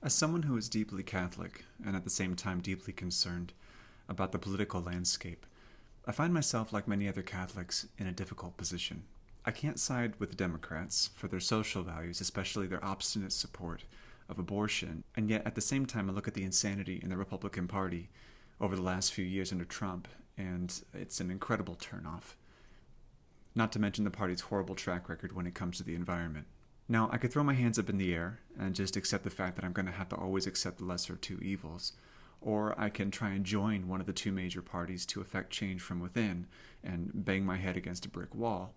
As someone who is deeply Catholic and at the same time deeply concerned about the political landscape, I find myself, like many other Catholics, in a difficult position. I can't side with the Democrats for their social values, especially their obstinate support of abortion, and yet at the same time I look at the insanity in the Republican Party over the last few years under Trump, and it's an incredible turnoff. Not to mention the party's horrible track record when it comes to the environment. Now, I could throw my hands up in the air and just accept the fact that I'm going to have to always accept the lesser of two evils, or I can try and join one of the two major parties to effect change from within and bang my head against a brick wall.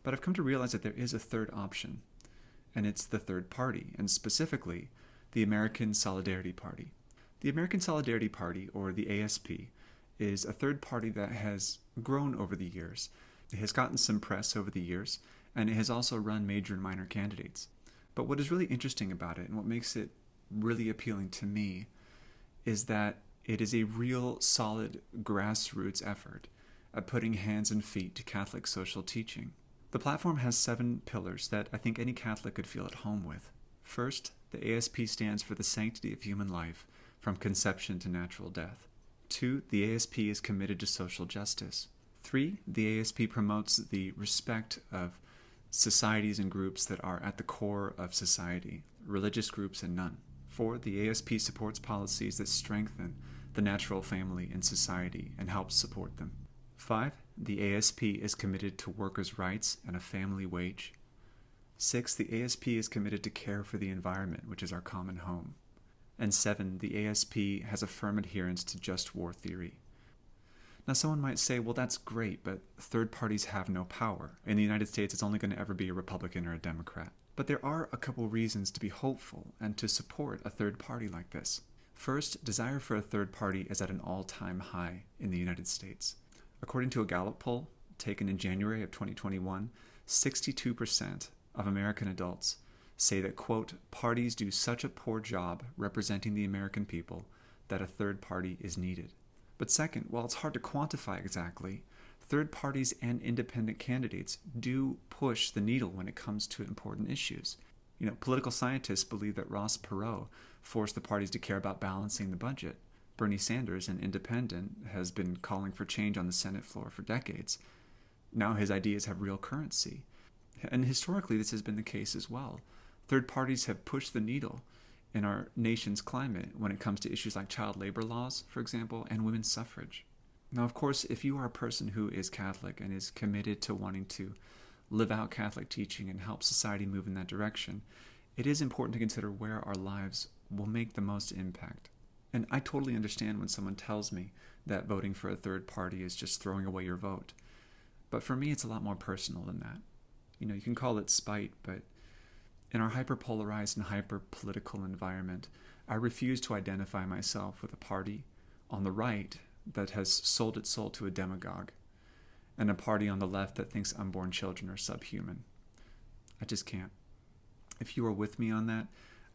But I've come to realize that there is a third option, and it's the third party, and specifically the American Solidarity Party. The American Solidarity Party, or the ASP, is a third party that has grown over the years. It has gotten some press over the years, and it has also run major and minor candidates. But what is really interesting about it, and what makes it really appealing to me, is that it is a real solid grassroots effort at putting hands and feet to Catholic social teaching. The platform has 7 pillars that I think any Catholic could feel at home with. First, the ASP stands for the sanctity of human life from conception to natural death. 2, the ASP is committed to social justice. 3, the ASP promotes the respect of societies and groups that are at the core of society, religious groups and none. 4, the ASP supports policies that strengthen the natural family in society and helps support them. 5, the ASP is committed to workers' rights and a family wage. 6, the ASP is committed to care for the environment, which is our common home. And 7, the ASP has a firm adherence to just war theory. Now, someone might say, well, that's great, but third parties have no power. In the United States, it's only going to ever be a Republican or a Democrat. But there are a couple reasons to be hopeful and to support a third party like this. First, desire for a third party is at an all-time high in the United States. According to a Gallup poll taken in January of 2021, 62% of American adults say that, quote, parties do such a poor job representing the American people that a third party is needed. But second, while it's hard to quantify exactly, third parties and independent candidates do push the needle when it comes to important issues. Political scientists believe that Ross Perot forced the parties to care about balancing the budget. Bernie Sanders, an independent, has been calling for change on the Senate floor for decades. Now his ideas have real currency. And historically, this has been the case as well. Third parties have pushed the needle in our nation's climate when it comes to issues like child labor laws, for example, and women's suffrage. Now, of course, if you are a person who is Catholic and is committed to wanting to live out Catholic teaching and help society move in that direction, it is important to consider where our lives will make the most impact. And I totally understand when someone tells me that voting for a third party is just throwing away your vote. But for me, it's a lot more personal than that. You can call it spite, but in our hyper-polarized and hyper-political environment, I refuse to identify myself with a party on the right that has sold its soul to a demagogue, and a party on the left that thinks unborn children are subhuman. I just can't. If you are with me on that,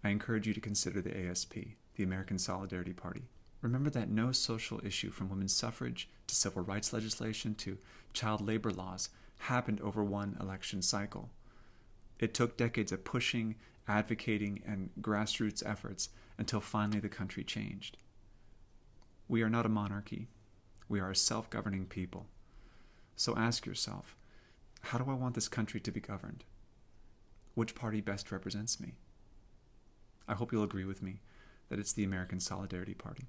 I encourage you to consider the ASP, the American Solidarity Party. Remember that no social issue, from women's suffrage to civil rights legislation to child labor laws, happened over one election cycle. It took decades of pushing, advocating, and grassroots efforts until finally the country changed. We are not a monarchy. We are a self-governing people. So ask yourself, how do I want this country to be governed? Which party best represents me? I hope you'll agree with me that it's the American Solidarity Party.